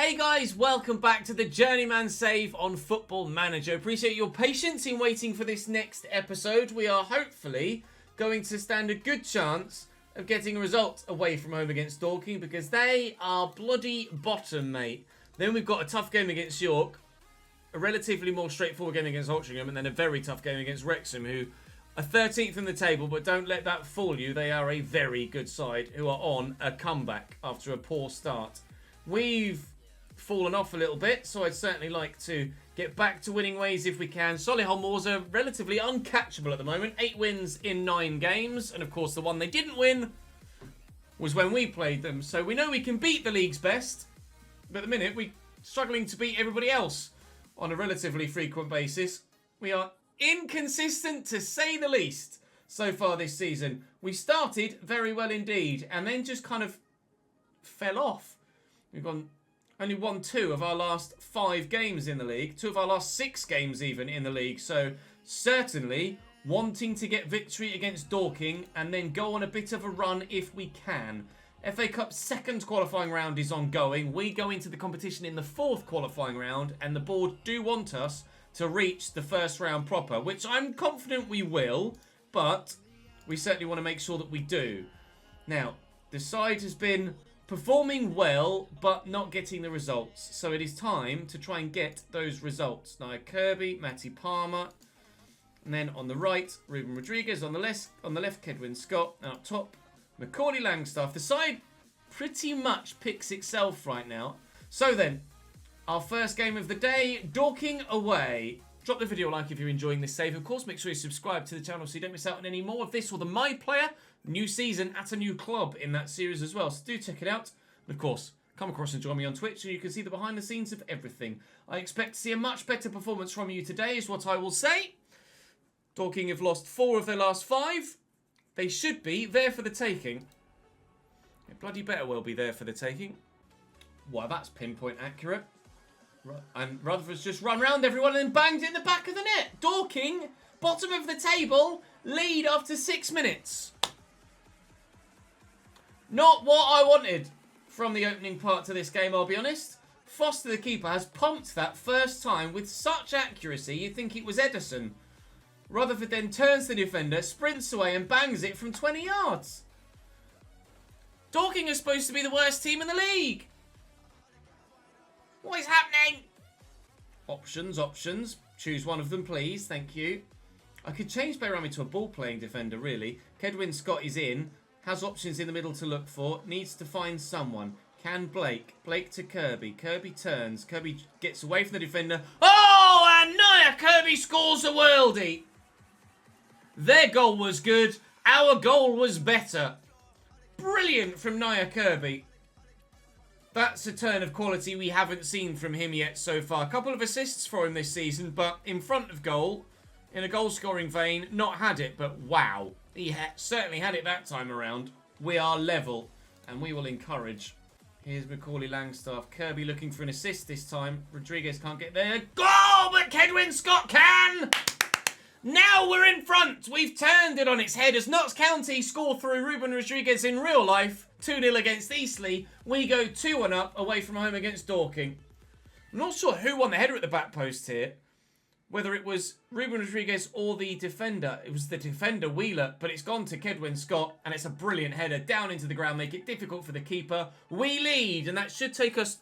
Hey guys, welcome back to the Journeyman save on Football Manager. Appreciate your patience in waiting for this next episode. We are hopefully going to stand a good chance of getting a result away from home against Dorking because they are bloody bottom, mate. Then we've got a tough game against York, a relatively more straightforward game against Altrincham, and then a very tough game against Wrexham, who are 13th in the table, but don't let that fool you. They are a very good side who are on a comeback after a poor start. We've fallen off a little bit, so I'd certainly like to get back to winning ways if we can. Solihull Moors are relatively uncatchable at the moment. 8 wins in 9 games, and of course the one they didn't win was when we played them. So we know we can beat the league's best, but at the minute we're struggling to beat everybody else on a relatively frequent basis. We are inconsistent to say the least so far this season. We started very well indeed, and then just kind of fell off. We've only won 2 of our last 5 games in the league. 2 of our last 6 games even in the league. So certainly wanting to get victory against Dorking and then go on a bit of a run if we can. FA Cup's second qualifying round is ongoing. We go into the competition in the 4th qualifying round, and the board do want us to reach the first round proper, which I'm confident we will, but we certainly want to make sure that we do. Now, the side has been performing well, but not getting the results. So it is time to try and get those results. Now, Kirby, Matty Palmer, and then on the right, Ruben Rodriguez. On the left, Kedwin Scott. And up top, Macaulay Langstaff. The side pretty much picks itself right now. So then, our first game of the day, Dorking away. Drop the video a like if you're enjoying this save. Of course, make sure you subscribe to the channel so you don't miss out on any more of this or the My Player. New season at a new club in that series as well. So do check it out. And of course, come across and join me on Twitch and you can see the behind the scenes of everything. I expect to see a much better performance from you today is what I will say. Dorking have lost 4 of their last 5. They should be there for the taking. They bloody better well be there for the taking. Wow, that's pinpoint accurate. And Rutherford's just run round everyone and banged it in the back of the net. Dorking, bottom of the table, lead after 6 minutes. Not what I wanted from the opening part to this game, I'll be honest. Foster, the keeper, has pumped that first time with such accuracy you'd think it was Edison. Rutherford then turns the defender, sprints away and bangs it from 20 yards. Dorking are supposed to be the worst team in the league. What is happening? Options. Choose one of them, please. Thank you. I could change Bayrami to a ball-playing defender, really. Kedwin Scott is in. Has options in the middle to look for. Needs to find someone. Can Blake. Blake to Kirby. Kirby turns. Kirby gets away from the defender. Oh, and Naya Kirby scores a worldie. Their goal was good. Our goal was better. Brilliant from Naya Kirby. That's a turn of quality we haven't seen from him yet so far. A couple of assists for him this season, but in front of goal, in a goal-scoring vein, not had it. But wow, he certainly had it that time around. We are level, and we will encourage. Here's Macaulay Langstaff. Kirby looking for an assist this time. Rodriguez can't get there. Goal, but Kedwin Scott can! Now we're in front. We've turned it on its head as Notts County score through Ruben Rodriguez in real life. 2-0 against Eastleigh. We go 2-1 up away from home against Dorking. I'm not sure who won the header at the back post here. Whether it was Ruben Rodriguez or the defender. It was the defender, Wheeler, but it's gone to Kedwin Scott, and it's a brilliant header down into the ground, make it difficult for the keeper. We lead, and that should take us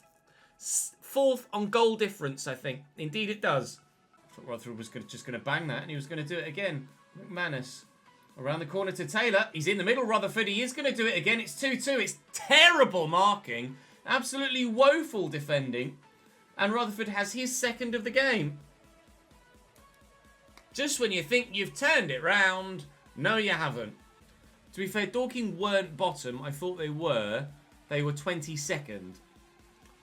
4th on goal difference, I think. Indeed it does. I thought Rutherford was just going to bang that, and he was going to do it again. McManus. Around the corner to Taylor. He's in the middle, Rutherford. He is going to do it again. It's 2-2. It's terrible marking. Absolutely woeful defending. And Rutherford has his 2nd of the game. Just when you think you've turned it round, no you haven't. To be fair, Dorking weren't bottom. I thought they were. They were 22nd.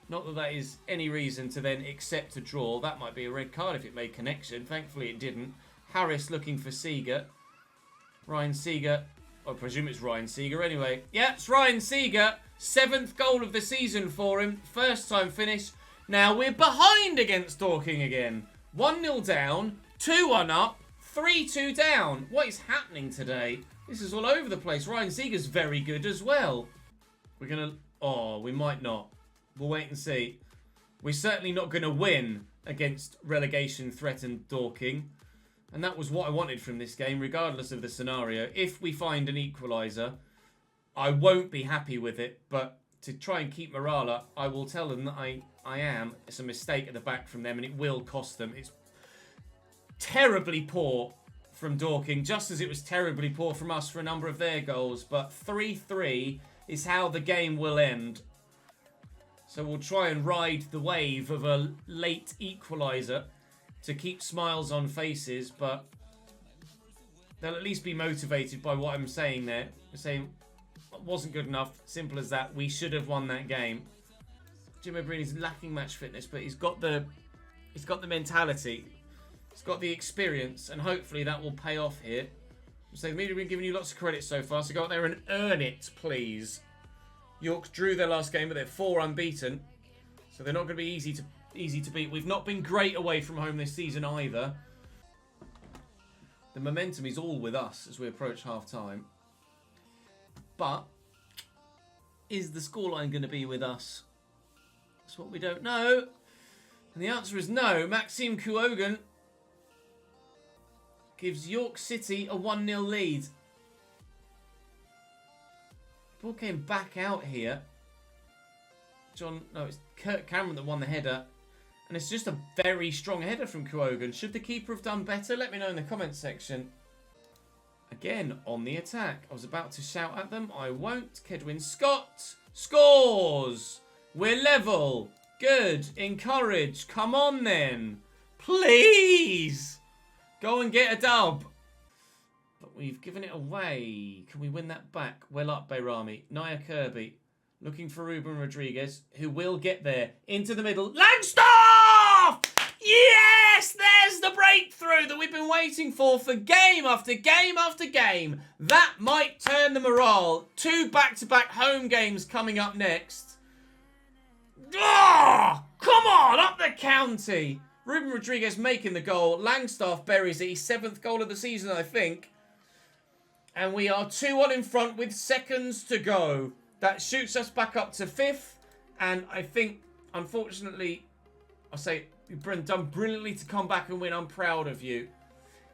Not that that is any reason to then accept a draw. That might be a red card if it made connection. Thankfully it didn't. Harris looking for Seeger. Ryan Seeger. I presume it's Ryan Seeger anyway. Yeah, it's Ryan Seeger. 7th goal of the season for him. First time finish. Now we're behind against Dorking again. 1-0 down. 2-1 up. 3-2 down. What is happening today? This is all over the place. Ryan Seeger's very good as well. We're going to... Oh, we might not. We'll wait and see. We're certainly not going to win against relegation-threatened Dorking. And that was what I wanted from this game, regardless of the scenario. If we find an equaliser, I won't be happy with it. But to try and keep morale up, I will tell them that I am. It's a mistake at the back from them, and it will cost them. It's terribly poor from Dorking, just as it was terribly poor from us for a number of their goals. But 3-3 is how the game will end. So we'll try and ride the wave of a late equaliser to keep smiles on faces, but they'll at least be motivated by what I'm saying there. I'm saying it wasn't good enough, simple as that. We should have won that game. Jim O'Brien's lacking match fitness, but he's got the mentality. He's got the experience, and hopefully that will pay off here. So the media have been giving you lots of credit so far, so go out there and earn it, please. York drew their last game, but they're 4 unbeaten. So they're not going to be easy to beat. We've not been great away from home this season either. The momentum is all with us as we approach half-time. But is the scoreline going to be with us? That's what we don't know. And the answer is no. Maxime Kuogan gives York City a 1-0 lead. Ball came back out here. It's Kurt Cameron that won the header. And it's just a very strong header from Kuogan. Should the keeper have done better? Let me know in the comments section. Again, on the attack. I was about to shout at them. I won't. Kedwin Scott scores. We're level. Good. Encourage. Come on then. Please. Go and get a dub. But we've given it away. Can we win that back? Well up, Bayrami. Naya Kirby. Looking for Ruben Rodriguez, who will get there. Into the middle. Langstaff! Yes! There's the breakthrough that we've been waiting for game after game after game. That might turn the morale. 2 back-to-back home games coming up next. Oh, come on! Up the county! Ruben Rodriguez making the goal. Langstaff buries it. His 7th goal of the season, I think. And we are 2-1 in front with seconds to go. That shoots us back up to 5th. And I think, unfortunately, I say you've done brilliantly to come back and win. I'm proud of you.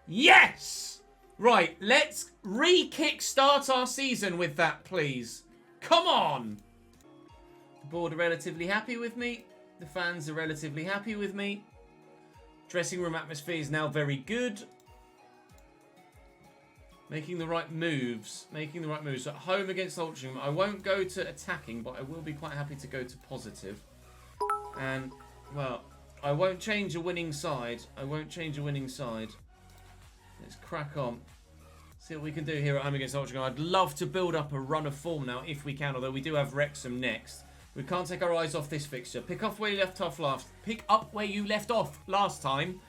Yes! Right, let's re-kick-start our season with that, please. Come on! The board are relatively happy with me. The fans are relatively happy with me. Dressing room atmosphere is now very good. Making the right moves. Making the right moves. At home against Altrincham, I won't go to attacking, but I will be quite happy to go to positive. And, well, I won't change a winning side. I won't change a winning side. Let's crack on. See what we can do here at home against Altrincham. I'd love to build up a run of form now if we can, although we do have Wrexham next. We can't take our eyes off this fixture. Pick up where you left off last time.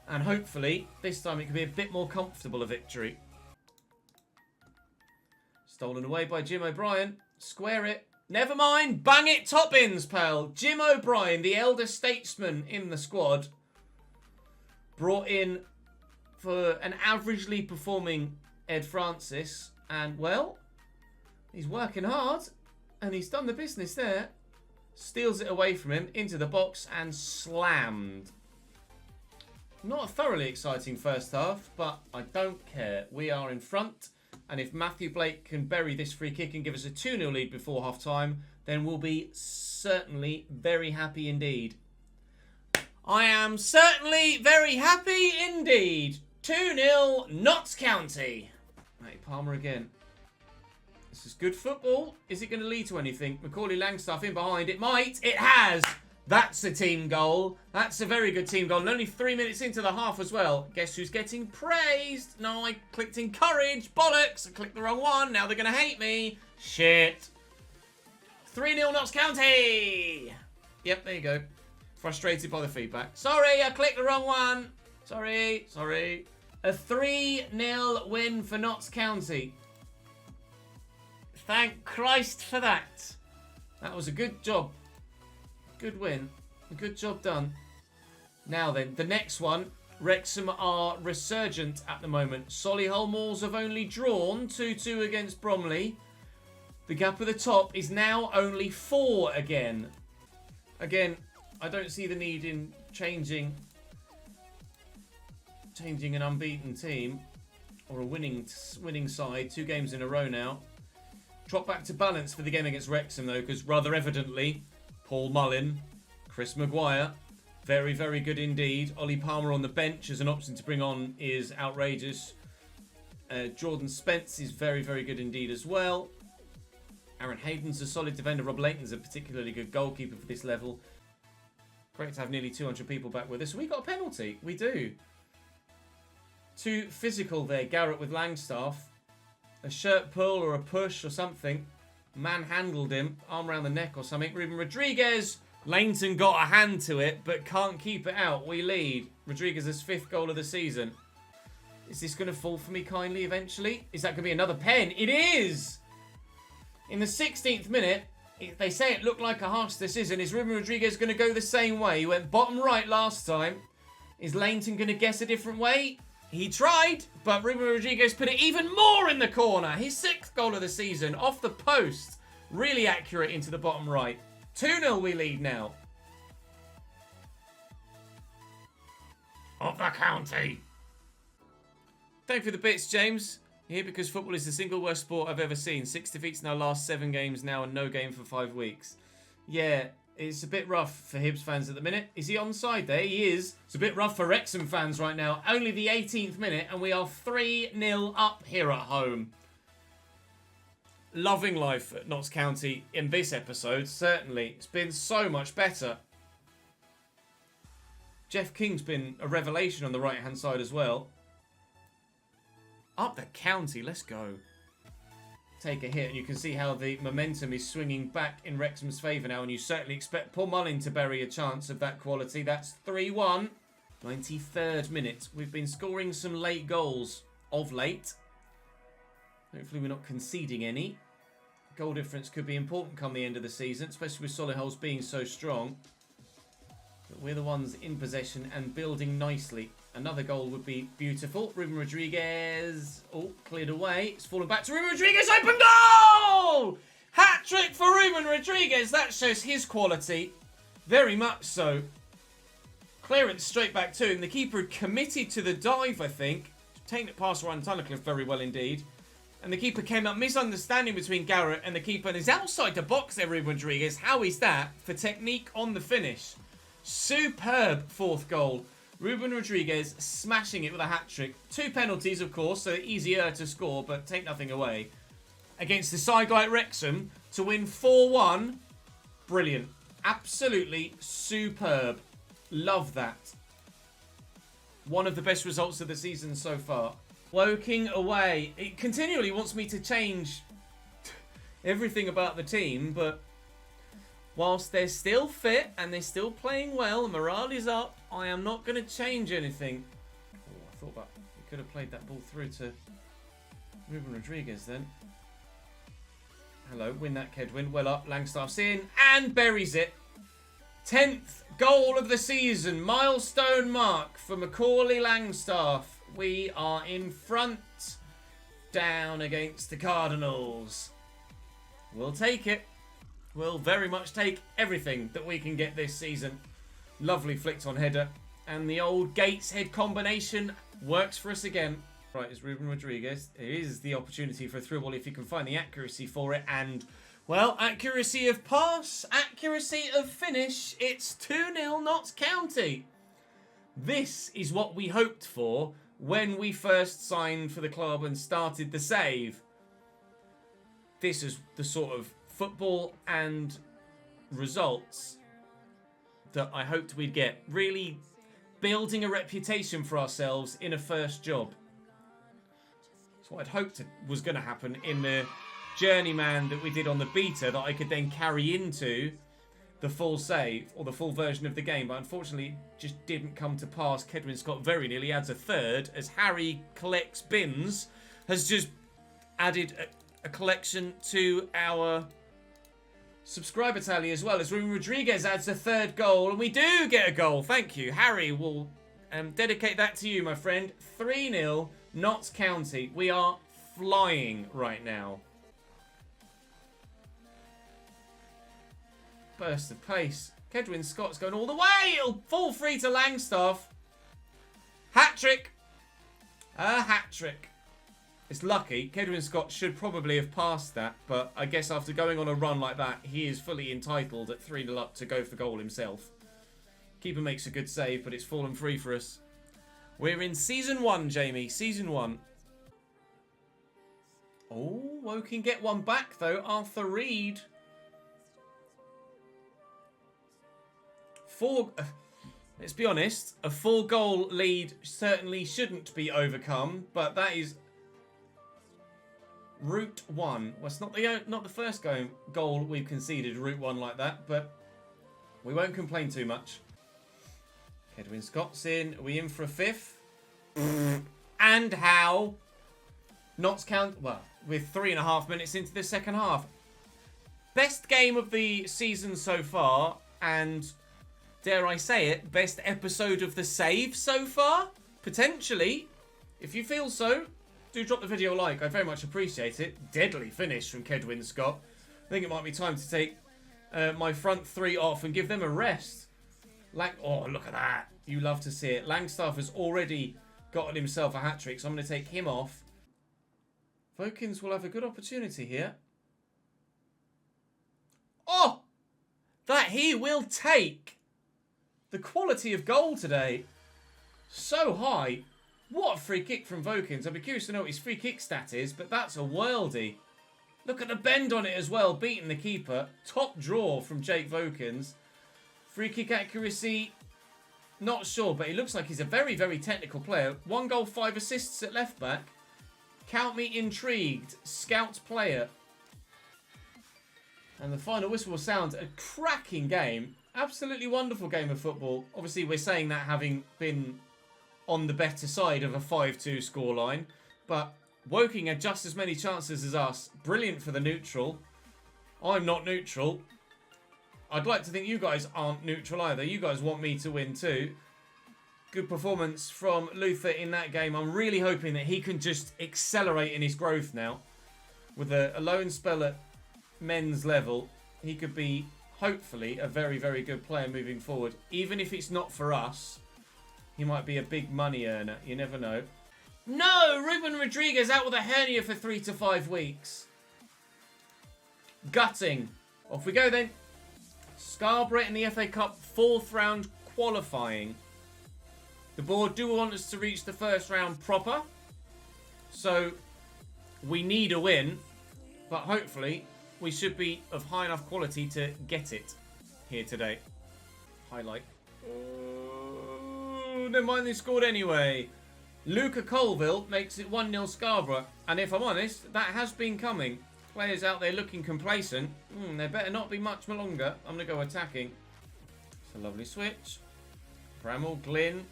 And hopefully, this time it can be a bit more comfortable a victory. Stolen away by Jim O'Brien. Square it. Never mind. Bang it, Toppins, pal. Jim O'Brien, the elder statesman in the squad, brought in for an averagely performing Ed Francis. And, well, he's working hard. And he's done the business there. Steals it away from him into the box and slammed. Not a thoroughly exciting first half, but I don't care. We are in front. And if Matthew Blake can bury this free kick and give us a 2-0 lead before half-time, then we'll be certainly very happy indeed. I am certainly very happy indeed. 2-0 Notts County. Right, Palmer again. This is good football. Is it going to lead to anything? Macaulay Langstaff in behind. It might. It has. That's a team goal. That's a very good team goal. And only 3 minutes into the half as well. Guess who's getting praised? No, I clicked encourage. Bollocks. I clicked the wrong one. Now they're going to hate me. Shit. 3-0 Notts County. Yep, there you go. Frustrated by the feedback. Sorry, I clicked the wrong one. Sorry. A 3-0 win for Notts County. Thank Christ for that. That was a good job. Good win. A good job done. Now then, the next one. Wrexham are resurgent at the moment. Solihull Moors have only drawn 2-2 against Bromley. The gap at the top is now only 4 again. Again, I don't see the need in changing an unbeaten team or a winning side 2 games in a row now. Drop back to balance for the game against Wrexham though, because rather evidently Paul Mullin, Chris Maguire, very, very good indeed. Ollie Palmer on the bench as an option to bring on is outrageous. Jordan Spence is very, very good indeed as well. Aaron Hayden's a solid defender. Rob Layton's a particularly good goalkeeper for this level. Great to have nearly 200 people back with us. We got a penalty. We do. Too physical there. Garrett with Langstaff. A shirt pull or a push or something. Manhandled him. Arm around the neck or something. Ruben Rodriguez. Lainton got a hand to it, but can't keep it out. We lead. Rodriguez's 5th goal of the season. Is this going to fall for me kindly eventually? Is that going to be another pen? It is! In the 16th minute, they say it looked like a harsh decision. Is Ruben Rodriguez going to go the same way? He went bottom right last time. Is Lainton going to guess a different way? He tried, but Ruben Rodriguez put it even more in the corner. His 6th goal of the season, off the post. Really accurate into the bottom right. 2-0 we lead now. Of the county. Thank you for the bits, James. Here because football is the single worst sport I've ever seen. 6 defeats in our last 7 games now and no game for 5 weeks. Yeah, it's a bit rough for Hibs fans at the minute. Is he onside there? He is. It's a bit rough for Wrexham fans right now. Only the 18th minute and we are 3-0 up here at home. Loving life at Notts County in this episode, certainly. It's been so much better. Jeff King's been a revelation on the right-hand side as well. Up the county, let's go. Take a hit, and you can see how the momentum is swinging back in Wrexham's favour now, and you certainly expect Paul Mullin to bury a chance of that quality. That's 3-1. 93rd minute. We've been scoring some late goals of late. Hopefully we're not conceding any. Goal difference could be important come the end of the season, especially with Solihull's being so strong. But we're the ones in possession and building nicely. Another goal would be beautiful. Ruben Rodriguez. Oh, cleared away. It's fallen back to Ruben Rodriguez. Open goal! Hat-trick for Ruben Rodriguez. That shows his quality. Very much so. Clearance straight back to him. The keeper committed to the dive, I think. Taking it past Ryan Tunnicliffe very well indeed. And the keeper came up. Misunderstanding between Garrett and the keeper. And is outside the box there, Ruben Rodriguez. How is that for technique on the finish? Superb 4th goal. Ruben Rodriguez smashing it with a hat-trick. 2 penalties, of course, so easier to score, but take nothing away. Against the side like Wrexham, to win 4-1. Brilliant. Absolutely superb. Love that. One of the best results of the season so far. Woking away. It continually wants me to change everything about the team, but whilst they're still fit and they're still playing well and morale is up, I am not going to change anything. Oh, I thought about we could have played that ball through to Ruben Rodriguez then. Hello, win that Kedwin. Well up, Langstaff's in and buries it. 10th goal of the season. Milestone mark for Macaulay Langstaff. We are in front. Down against the Cardinals. We'll take it. We'll very much take everything that we can get this season. Lovely flicked on header. And the old Gateshead combination works for us again. Right, it's Ruben Rodriguez. It is the opportunity for a through ball if you can find the accuracy for it. And, well, accuracy of pass, accuracy of finish. It's 2-0 Notts County. This is what we hoped for when we first signed for the club and started the save. This is the sort of football and results that I hoped we'd get. Really building a reputation for ourselves in a first job. That's what I'd hoped was going to happen in the Journeyman that we did on the beta, that I could then carry into the full save or the full version of the game, but unfortunately it just didn't come to pass. Kedwin Scott very nearly adds a 3rd as Harry collects bins, has just added a collection to our subscriber tally as well, as Ruben Rodriguez adds a 3rd goal, and we do get a goal. Thank you. Harry will dedicate that to you, my friend. 3-0 Notts County. We are flying right now. Burst of pace. Kedwin Scott's going all the way. It'll fall free to Langstaff. Hat-trick. A hat-trick. It's lucky. Kedwin Scott should probably have passed that, but I guess after going on a run like that, he is fully entitled at 3-0 up to go for goal himself. Keeper makes a good save, but it's fallen free for us. We're in Season 1, Jamie. Season 1. Oh, Woking get one back, though. Arthur Reed. Let's be honest, a 4-goal lead certainly shouldn't be overcome, but that is Route 1. Well, it's not the first goal we've conceded, Route 1 like that, but we won't complain too much. Kedwin Scott's in. Are we in for a 5th? And how? Notts County, well, with 3.5 minutes into the second half. Best game of the season so far, and dare I say it, best episode of the save so far? Potentially. If you feel so, do drop the video a like. I'd very much appreciate it. Deadly finish from Kedwin Scott. I think it might be time to take my front 3 off and give them a rest. Oh, look at that. You love to see it. Langstaff has already gotten himself a hat-trick, so I'm going to take him off. Vokins will have a good opportunity here. Oh! That he will take. The quality of goal today. So high. What a free kick from Vokins. I'd be curious to know what his free kick stat is, but that's a worldie. Look at the bend on it as well, beating the keeper. Top draw from Jake Vokins. Free kick accuracy, not sure, but he looks like he's a very, very technical player. 1 goal, 5 assists at left back. Count me intrigued. Scout player. And the final whistle will sound a cracking game. Absolutely wonderful game of football. Obviously, we're saying that having been on the better side of a 5-2 scoreline. But Woking had just as many chances as us. Brilliant for the neutral. I'm not neutral. I'd like to think you guys aren't neutral either. You guys want me to win too. Good performance from Luther in that game. I'm really hoping that he can just accelerate in his growth now. With a loan spell at men's level, he could be, hopefully, a very, very good player moving forward. Even if it's not for us, he might be a big money earner. You never know. No! Ruben Rodriguez out with a hernia for 3 to 5 weeks. Gutting. Off we go then. Scarborough in the FA Cup 4th round qualifying. The board do want us to reach the 1st round proper. So we need a win. But hopefully we should be of high enough quality to get it here today. Highlight. Oh, never mind, they scored anyway. Luca Colville makes it 1-0 Scarborough. And if I'm honest, that has been coming. Players out there looking complacent. There better not be much longer. I'm going to go attacking. It's a lovely switch. Bramall, Glynn.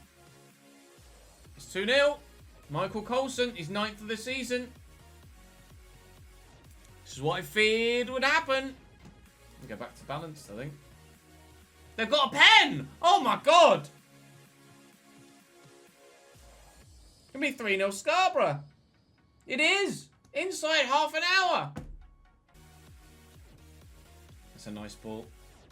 It's 2-0. Michael Coulson is 9th of the season. This is what I feared would happen. Go back to balance, I think. They've got a pen! Oh my god! It's going to be 3-0 Scarborough. It is! Inside half an hour! That's a nice ball.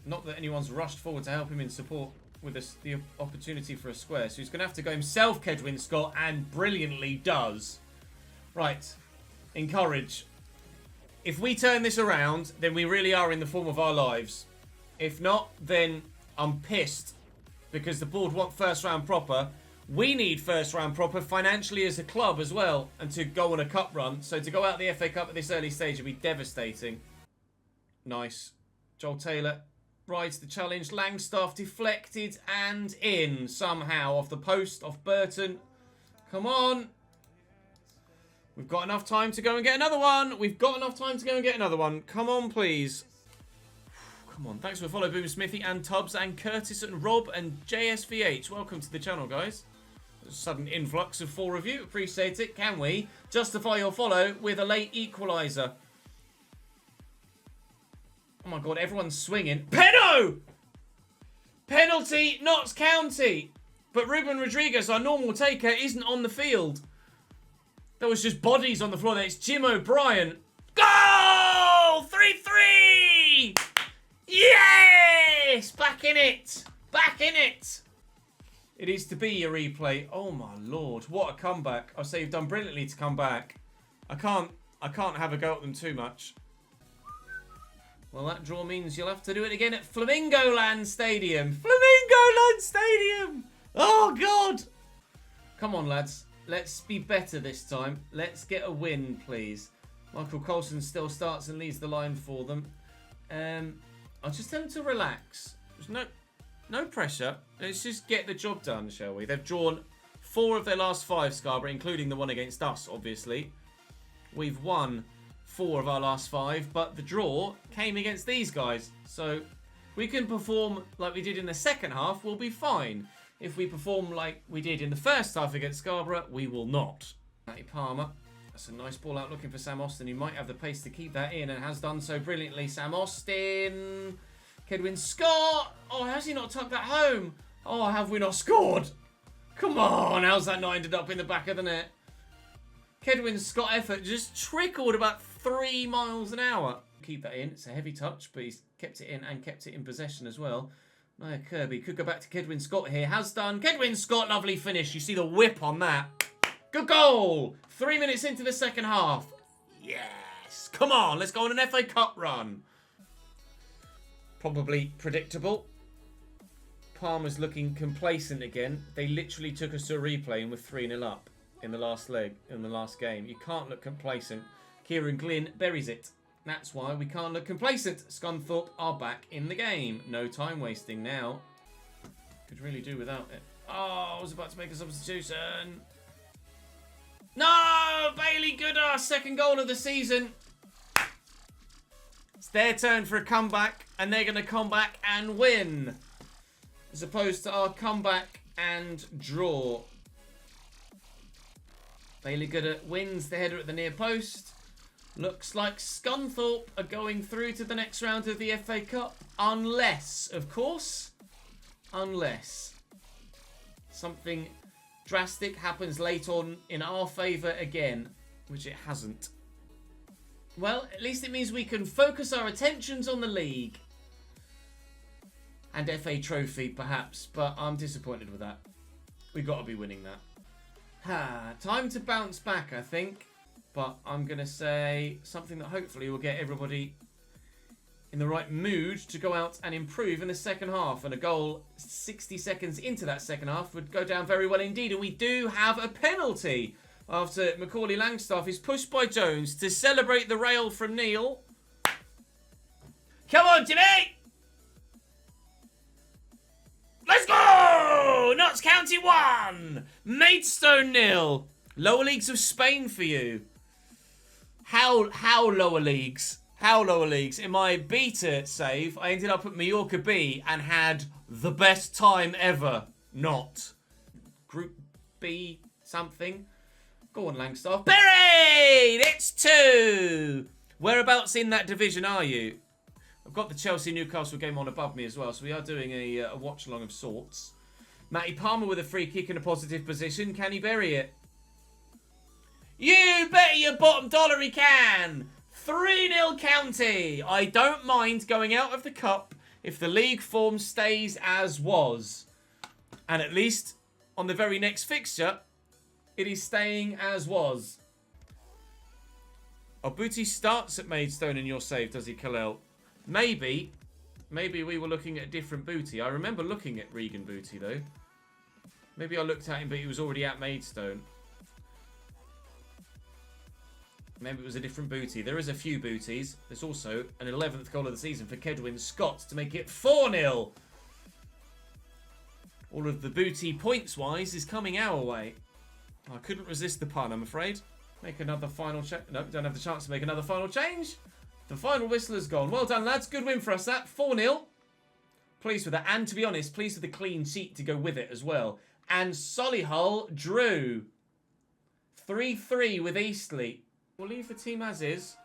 Not that anyone's rushed forward to help him in support with the opportunity for a square. So he's going to have to go himself, Kedwin Scott, and brilliantly does. Right. Encourage. If we turn this around, then we really are in the form of our lives. If not, then I'm pissed. Because the board want 1st round proper. We need 1st round proper financially as a club as well. And to go on a cup run. So to go out the FA Cup at this early stage would be devastating. Nice. Joel Taylor rides the challenge. Langstaff deflected and in somehow. Off the post, off Burton. Come on. We've got enough time to go and get another one. We've got enough time to go and get another one. Come on, please. Come on. Thanks for the follow, Boom Smithy and Tubbs and Curtis and Rob and JSVH. Welcome to the channel, guys. There's a sudden influx of 4 of you. Appreciate it. Can we justify your follow with a late equaliser? Oh my god, everyone's swinging. Pedo! Penalty, Notts County. But Ruben Rodriguez, our normal taker, isn't on the field. There was just bodies on the floor there. It's Jim O'Brien. Goal! 3-3! Yay! this. Back in it. Back in it. It is to be a replay. Oh my lord. What a comeback. I'll say you've done brilliantly to come back. I can't have a go at them too much. Well, that draw means you'll have to do it again at Flamingo Land Stadium. Flamingo Land Stadium! Oh, God! Come on, lads. Let's be better this time. Let's get a win, please. Michael Coulson still starts and leads the line for them. I'll just tell them to relax. There's no pressure. Let's just get the job done, shall we? They've drawn 4 of their last 5, Scarborough, including the one against us, obviously. We've won 4 of our last 5, but the draw came against these guys. So we can perform like we did in the second half, we'll be fine. If we perform like we did in the first half against Scarborough, we will not. Matty Palmer, that's a nice ball out looking for Sam Austin. He might have the pace to keep that in and has done so brilliantly. Sam Austin, Kedwin Scott. Oh, how's he not tucked that home? Oh, have we not scored? Come on, how's that not ended up in the back of the net? Kedwin Scott effort just trickled about 3 miles an hour. Keep that in. It's a heavy touch, but he's kept it in and kept it in possession as well. Nia Kirby could go back to Kedwin Scott here. Has done. Kedwin Scott, lovely finish. You see the whip on that. Good goal. 3 minutes into the second half. Yes. Come on, let's go on an FA Cup run. Probably predictable. Palmer's looking complacent again. They literally took us to a replay and we're 3-0 up in the last leg, in the last game. You can't look complacent. Kieran Glynn buries it. That's why we can't look complacent. Scunthorpe are back in the game. No time wasting now. Could really do without it. Oh, I was about to make a substitution. No! Bailey Gooder, second goal of the season. It's their turn for a comeback, and they're going to come back and win. As opposed to our comeback and draw. Bailey Gooder wins the header at the near post. Looks like Scunthorpe are going through to the next round of the FA Cup. Unless, of course, unless something drastic happens late on in our favour again, which it hasn't. Well, at least it means we can focus our attentions on the league. And FA Trophy, perhaps, but I'm disappointed with that. We've got to be winning that. Time to bounce back, I think. But I'm going to say something that hopefully will get everybody in the right mood to go out and improve in the second half. And a goal 60 seconds into that second half would go down very well indeed. And we do have a penalty after Macaulay Langstaff is pushed by Jones to celebrate the rail from Neil. Come on, Jimmy! Let's go! Notts County 1! Maidstone 0. Lower leagues of Spain for you. How lower leagues? How lower leagues? In my beta save, I ended up at Mallorca B and had the best time ever. Not. Group B something. Go on, Langstaff. Buried! It's 2! Whereabouts in that division are you? I've got the Chelsea-Newcastle game on above me as well, so we are doing a watch-along of sorts. Matty Palmer with a free kick in a positive position. Can he bury it? You bet your bottom dollar he can. 3-0 County. I don't mind going out of the cup if the league form stays as was. And at least on the very next fixture, it is staying as was. Oh, Booty starts at Maidstone in your save, does he, Khalil? Maybe we were looking at a different Booty. I remember looking at Regan Booty, though. Maybe I looked at him, but he was already at Maidstone. Maybe it was a different Booty. There is a few Booties. There's also an 11th goal of the season for Kedwin Scott to make it 4-0. All of the Booty points-wise is coming our way. I couldn't resist the pun, I'm afraid. Make another final change. No, don't have the chance to make another final change. The final whistle has gone. Well done, lads. Good win for us, that. 4-0. Pleased with that. And to be honest, pleased with the clean sheet to go with it as well. And Solihull drew 3-3 with Eastleigh. We'll leave the team as is.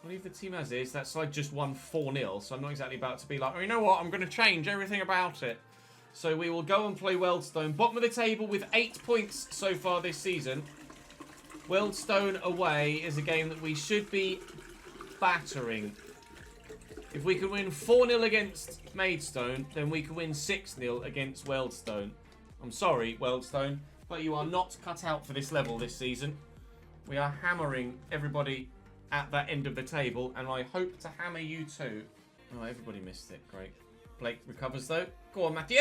We'll leave the team as is. That side just won 4-0, so I'm not exactly about to be like, oh, you know what? I'm going to change everything about it. So we will go and play Wealdstone. Bottom of the table with 8 points so far this season. Wealdstone away is a game that we should be battering. If we can win 4-0 against Maidstone, then we can win 6-0 against Wealdstone. I'm sorry, Wealdstone, but you are not cut out for this level this season. We are hammering everybody at that end of the table, and I hope to hammer you too. Oh, everybody missed it. Great. Blake recovers, though. Go on, Matthew.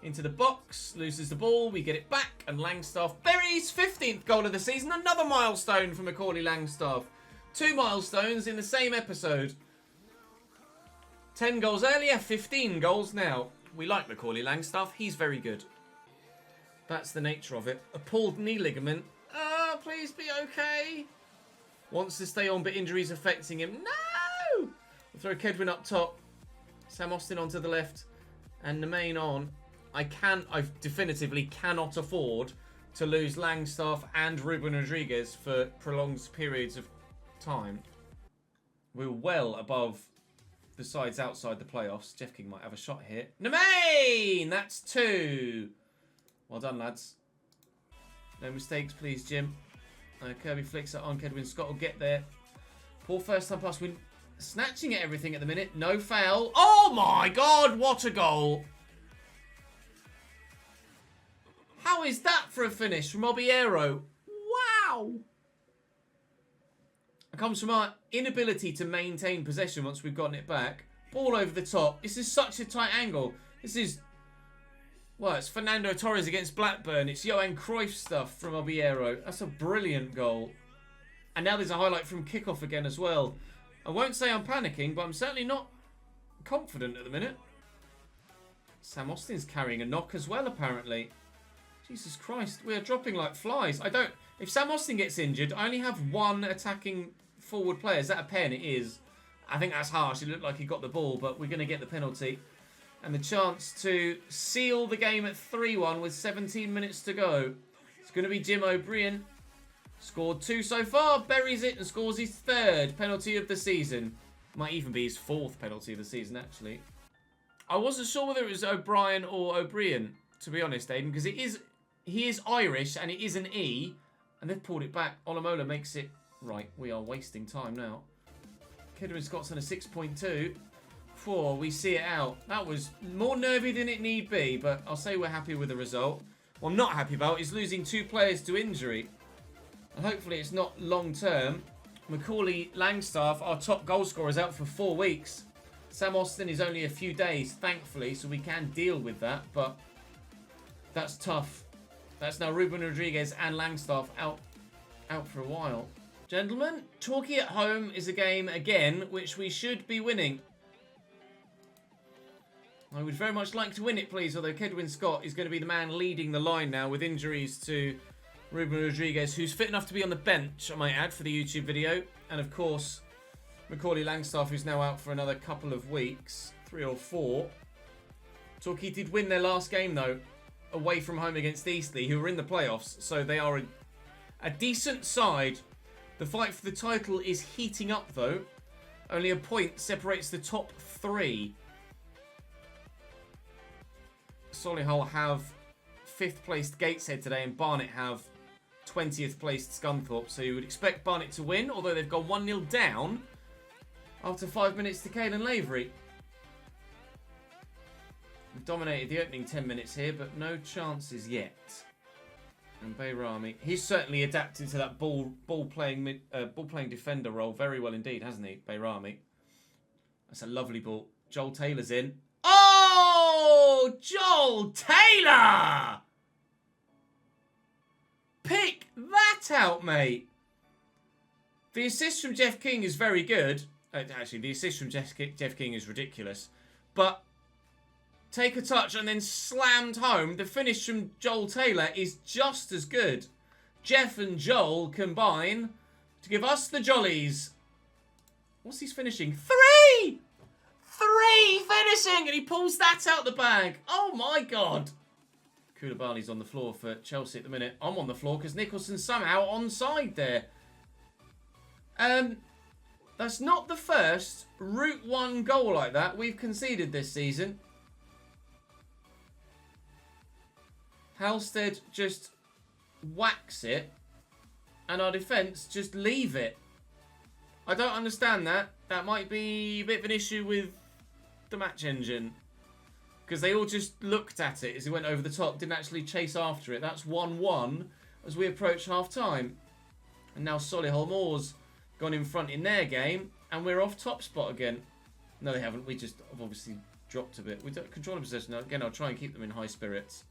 Into the box. Loses the ball. We get it back. And Langstaff buries 15th goal of the season. Another milestone for Macaulay Langstaff. 2 milestones in the same episode. 10 goals earlier, 15 goals now. We like Macaulay Langstaff. He's very good. That's the nature of it. A pulled knee ligament. Please be okay. Wants to stay on, but injuries affecting him. No! We'll throw Kedwin up top. Sam Austin onto the left. And Nemain on. I definitively cannot afford to lose Langstaff and Ruben Rodriguez for prolonged periods of time. We're well above the sides outside the playoffs. Jeff King might have a shot here. Nemain! That's 2. Well done, lads. No mistakes, please, Jim. Kirby flicks it on. Kedwin Scott will get there. Poor first time pass. We're snatching at everything at the minute. No foul. Oh my God, what a goal. How is that for a finish from Obiero? Wow. It comes from our inability to maintain possession once we've gotten it back. Ball over the top. This is such a tight angle. This is... Well, it's Fernando Torres against Blackburn. It's Johan Cruyff stuff from Obiero. That's a brilliant goal. And now there's a highlight from kickoff again as well. I won't say I'm panicking, but I'm certainly not confident at the minute. Sam Austin's carrying a knock as well, apparently. Jesus Christ, we are dropping like flies. If Sam Austin gets injured, I only have 1 attacking forward player. Is that a pen? It is. I think that's harsh. It looked like he got the ball, but we're going to get the penalty. And the chance to seal the game at 3-1 with 17 minutes to go. It's going to be Jim O'Brien. Scored 2 so far. Buries it and scores his 3rd penalty of the season. Might even be his 4th penalty of the season, actually. I wasn't sure whether it was O'Brien or O'Brien, to be honest, Aiden, because he is Irish and it is an E. And they've pulled it back. Olamola makes it right. We are wasting time now. Kedwin Scott's on a 6.2. We see it out. That was more nervy than it need be, but I'll say we're happy with the result. What I'm not happy about is losing 2 players to injury. And hopefully it's not long term. Macaulay Langstaff, our top goal scorer, is out for 4 weeks. Sam Austin is only a few days, thankfully, so we can deal with that, but that's tough. That's now Ruben Rodriguez and Langstaff out for a while. Gentlemen, Torquay at home is a game, again, which we should be winning. I would very much like to win it, please, although Kedwin Scott is going to be the man leading the line now with injuries to Ruben Rodriguez, who's fit enough to be on the bench, I might add, for the YouTube video. And, of course, Macaulay Langstaff, who's now out for another couple of weeks, 3 or 4. Torquay did win their last game, though, away from home against Eastleigh, who are in the playoffs, so they are a decent side. The fight for the title is heating up, though. Only a point separates the top 3. Solihull have 5th placed Gateshead today and Barnet have 20th placed Scunthorpe. So you would expect Barnet to win, although they've gone 1-0 down after 5 minutes to Caelan Lavery. We've dominated the opening 10 minutes here, but no chances yet. And Bayrami, he's certainly adapted to that ball playing defender role very well indeed, hasn't he, Bayrami? That's a lovely ball. Joel Taylor's in. Oh, Joel Taylor! Pick that out, mate. The assist from Jeff King is very good. Actually, the assist from Jeff King is ridiculous. But take a touch and then slammed home. The finish from Joel Taylor is just as good. Jeff and Joel combine to give us the jollies. What's he finishing? 3! 3 finishing! And he pulls that out the bag. Oh my God. Koulibaly's on the floor for Chelsea at the minute. I'm on the floor because Nicholson's somehow onside there. That's not the first Route 1 goal like that we've conceded this season. Halstead just whacks it and our defence just leave it. I don't understand that. that might be a bit of an issue with the match engine. Because they all just looked at it as it went over the top, didn't actually chase after it. That's 1-1 as we approach half-time. And now Solihull Moors gone in front in their game, and we're off top spot again. No, they haven't. We just have obviously dropped a bit. We don't control the possession. Again, I'll try and keep them in high spirits.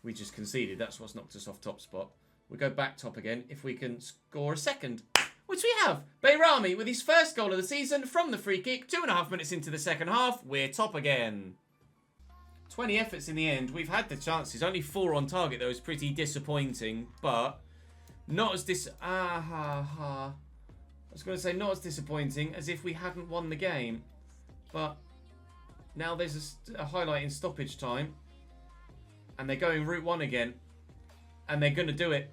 We just conceded. That's what's knocked us off top spot. We go back top again if we can score a second, which we have. Bayrami with his first goal of the season from the free kick. 2.5 minutes into the second half. We're top again. 20 efforts in the end. We've had the chances. Only 4 on target, though. It's pretty disappointing, but not as I was going to say not as disappointing as if we hadn't won the game. But now there's a highlight in stoppage time. And they're going route 1 again. And they're going to do it.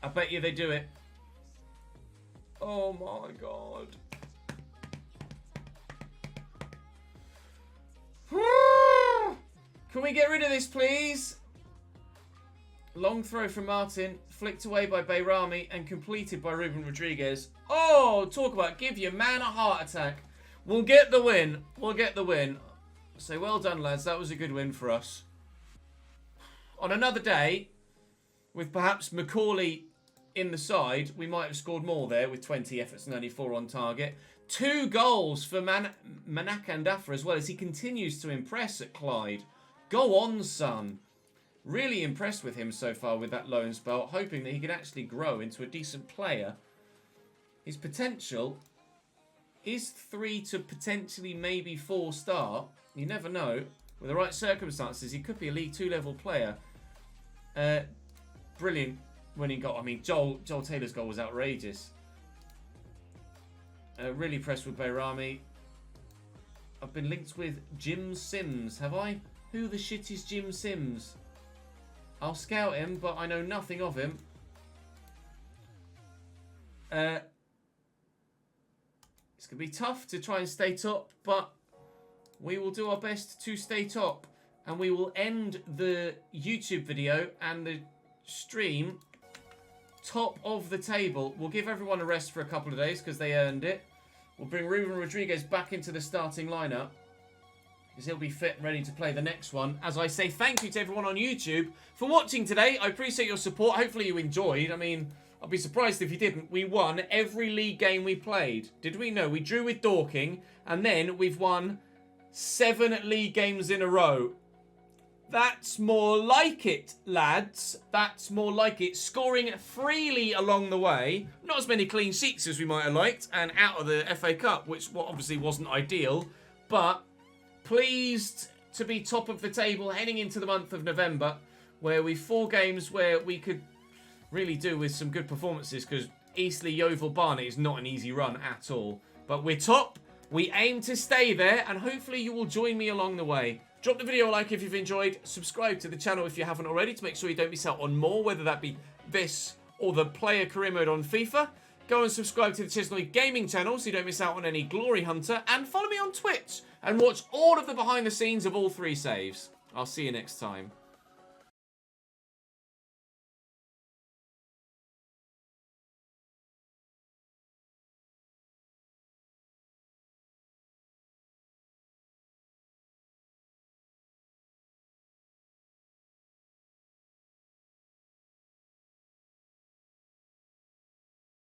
I bet you they do it. Oh my god. Can we get rid of this, please? Long throw from Martin. Flicked away by Bayrami and completed by Ruben Rodriguez. Oh, talk about give your man a heart attack. We'll get the win. We'll get the win. So well done, lads. That was a good win for us. On another day, with perhaps Macaulay in the side, we might have scored more there with 20 efforts and only 4 on target. 2 goals for Manakandafa as well as he continues to impress at Clyde. Go on, son. Really impressed with him so far with that loan spell, hoping that he can actually grow into a decent player. His potential is 3 to potentially maybe 4 star. You never know. With the right circumstances, he could be a League 2 level player. Brilliant when he got... I mean, Joel Taylor's goal was outrageous. Really impressed with Bayrami. I've been linked with Jim Sims, have I? Who the shit is Jim Sims? I'll scout him, but I know nothing of him. It's going to be tough to try and stay top, but we will do our best to stay top. And we will end the YouTube video and the stream top of the table. We'll give everyone a rest for a couple of days because they earned it. We'll bring Ruben Rodriguez back into the starting lineup because he'll be fit and ready to play the next one. As I say, thank you to everyone on YouTube for watching today. I appreciate your support. Hopefully you enjoyed. I mean, I'll be surprised if you didn't. We won every league game we played. Did we? No, we drew with Dorking and then we've won 7 league games in a row. That's more like it, lads. That's more like it. Scoring freely along the way. Not as many clean sheets as we might have liked. And out of the FA Cup, which obviously wasn't ideal. But pleased to be top of the table heading into the month of November. Where we've 4 games where we could really do with some good performances. Because Eastleigh, Yeovil, Barnet is not an easy run at all. But we're top. We aim to stay there. And hopefully you will join me along the way. Drop the video a like if you've enjoyed. Subscribe to the channel if you haven't already to make sure you don't miss out on more, whether that be this or the player career mode on FIFA. Go and subscribe to the Chesnoid Gaming channel so you don't miss out on any Glory Hunter. And follow me on Twitch and watch all of the behind the scenes of all 3 saves. I'll see you next time.